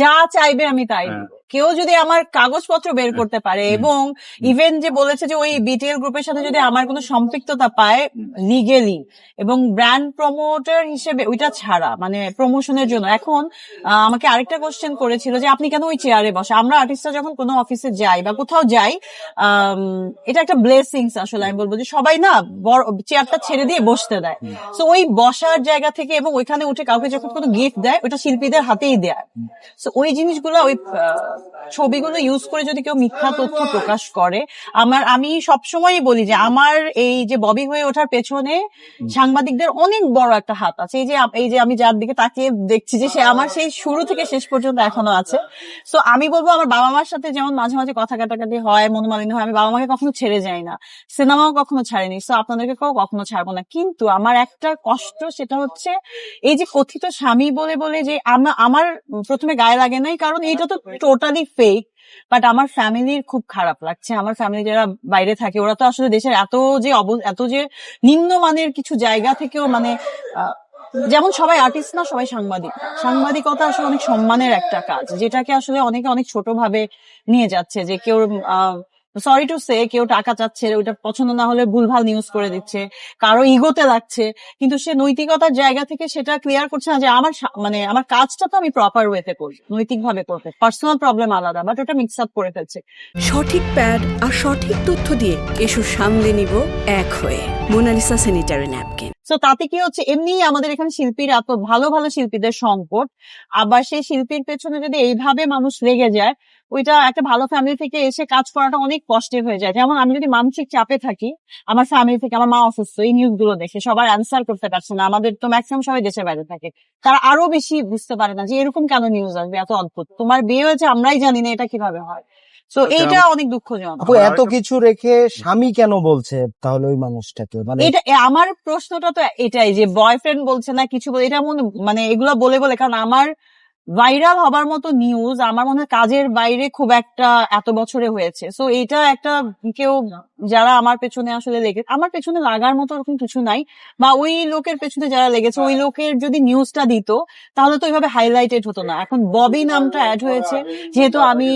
যা চাইবে আমি তাই দিব। কেউ যদি আমার কাগজপত্র বের করতে পারে এবং ইভেন যে বলেছে যে ওই বিটিএল গ্রুপের সাথে যদি আমার কোনো সম্পৃক্ততা পায় লিগেলি এবং ব্র্যান্ড প্রমোটার হিসেবে, ওইটা ছাড়া মানে প্রমোশনের জন্য। এখন আমাকে আরেকটা কোশ্চেন করেছিল যে আপনি কেন ওই চেয়ারে বসে। আমরা আর্টিস্টরা যখন কোনো অফিসে যাই বা কোথাও যাই, এটা একটা ব্লেসিংস আসলে আমি বলবো, যে সবাই না চেয়ারটা ছেড়ে দিয়ে বসতে দেয়। তো ওই বসার জায়গা থেকে এবং ওইখানে উঠে কাউকে যখন কোনো গিফট দেয়, ওটা শিল্পীদের হাতেই দেয়। তো ওই জিনিসগুলো, ওই ছবিগুলো ইউজ করে যদি কেউ মিথ্যা তথ্য প্রকাশ করে, আমি সবসময়ই বলি যে আমার এই যে ববি হয়ে ওঠার পেছনে সাংবাদিকদের অনেক বড় একটা হাত আছে। এই যে আমি যার দিকে তাকিয়ে দেখছি যে সে আমার সেই শুরু থেকে শেষ পর্যন্ত এখনো আছে। তো আমি বলবো আমার বাবা মার সাথে যেমন মাঝে মাঝে কথা কাটাকাটি হয়, মনোমালিন্য হয়, আমি বাবা মাকে কখনো ছেড়ে যাই না, সিনেমাও কখনো ছাড়িনি, তো আপনাদেরকে কখনো ছাড়বো না। কিন্তু আমার একটা কষ্ট, সেটা হচ্ছে এই যে কথিত স্বামী বলে বলে যে আমার প্রথমে গায়ে লাগে নাই, কারণ এইটা তো টোটালি ফেক। বাট আমার ফ্যামিলির খুব খারাপ লাগছে। আমার ফ্যামিলি যারা বাইরে থাকে, ওরা তো আসলে দেশের এত যে নিম্নমানের কিছু জায়গা থেকেও মানে যেমন সবাই আর্টিস্ট না, সবাই সাংবাদিক। সাংবাদিকতা আসলে অনেক সম্মানের একটা কাজ, যেটাকে আসলে অনেকে অনেক ছোট ভাবে নিয়ে যাচ্ছে। যে কেউ সরি টু সে, কেউ টাকা চাচ্ছে, ওইটা পছন্দ না হলে ভুলভাল নিউজ করে দিচ্ছে, কারো ইগোতে লাগছে, কিন্তু সে নৈতিকতার জায়গা থেকে সেটা ক্লিয়ার করছে না যে মানে আমার কাজটা তো আমি প্রপার ওয়েতে করি, নৈতিক ভাবে করতে। পার্সোনাল প্রবলেম আলাদা, বাট ওটা মিক্স আপ করে ফেলছে। সঠিক প্যাড আর সঠিক তথ্য দিয়ে এসব সামলে নিব এক হয়ে। Monalisa sanitary napkin. তো তাতে কি হচ্ছে, এমনি আমাদের এখানে শিল্পীর এত ভালো ভালো শিল্পীদের সংকট, আবার সেই শিল্পীর পেছনে যদি এইভাবে মানুষ লেগে যায়, ওইটা একটা ভালো ফ্যামিলি থেকে এসে কাজ করাটা অনেক কষ্টের হয়ে যায়। যেমন আমি যদি মানসিক চাপে থাকি, আমার ফ্যামিলি থেকে, আমার মা অসুস্থ, এই নিউজ গুলো দেখে সবার অ্যান্সার করতে পারছে না, আমাদের তো ম্যাক্সিমাম সবাই দেশের বাইরে থাকে, তারা আরো বেশি বুঝতে পারে না যে এরকম কেন নিউজ আসবে, এত অদ্ভুত, তোমার বিয়ে হয়েছে আমরাই জানি না, এটা কিভাবে হয়। তো এইটা অনেক দুঃখজনক। এত কিছু রেখে স্বামী কেন বলছে তাহলে ওই মানুষটাকে? মানে এটা আমার প্রশ্নটা তো এটাই, যে বয়ফ্রেন্ড বলছে না কিছু এটা মানে এগুলো বলে বলে, কারণ আমার ভাইরাল হবার মতো নিউজ আমার মনে হয় কাজের বাইরে খুব একটা এত বছরে হয়েছে। সো এটা একটা কেউ যারা আমার পেছনে আসলে আমার পেছনে লাগার মতো ওরকম কিছু নাই, বা ওই লোকের পেছনে যারা লেগেছে, ওই লোকের যদি নিউজটা দিত তাহলে তো ওইভাবে হাইলাইটেড হতো না। এখন ববি নামটা অ্যাড হয়েছে, যেহেতু আমি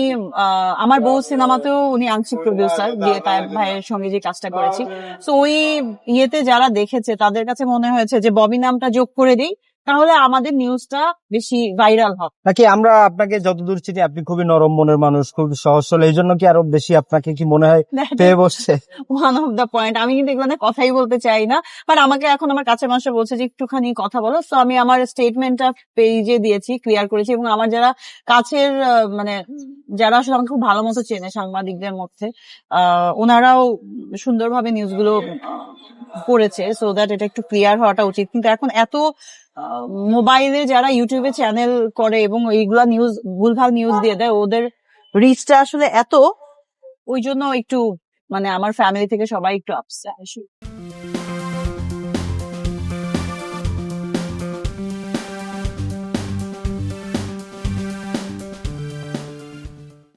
আমার বউ সিনেমাতেও উনি আংশিক প্রডিউসার, দিয়ে তার ভাইয়ের সঙ্গে যে কাজটা করেছি, সো ওই ইয়েতে যারা দেখেছে তাদের কাছে মনে হয়েছে যে ববি নামটা যোগ করে দিই, তাহলে আমাদের নিউজটা বেশি ভাইরাল হবে। নাকি আমরা আপনাকে যতদূর চিনি আপনি খুবই নরম মনের মানুষ, খুবই সহজ সরল, এই জন্য কি আরো বেশি আপনাকে কি মনে হয় পেয়ে বসছে? ওয়ান অফ দ্য পয়েন্ট, আমি কিন্তু এগুলো কথাই বলতে চাই না, বাট আমাকে এখন আমার কাছের মানুষ বলছে যে একটুখানি কথা বলো, তো আমি আমার স্টেটমেন্টটা পেজে দিয়েছি, ক্লিয়ার করেছি, এবং আমার যারা কাছের মানে যারা আসলে আমাকে খুব ভালো মতো চেনে সাংবাদিকদের মধ্যে, ওনারাও সুন্দরভাবে নিউজগুলো করেছে, সো দ্যাট এটা একটু ক্লিয়ার হওয়াটা উচিত। কিন্তু এখন এত মোবাইলে যারা ইউটিউবে চ্যানেল করে এবং এইগুলা নিউজ, ভুলভাল নিউজ দিয়ে দেয়, ওদের রিচটা আসলে এত, ওই জন্য একটু মানে আমার ফ্যামিলি থেকে সবাই একটু আপসেট।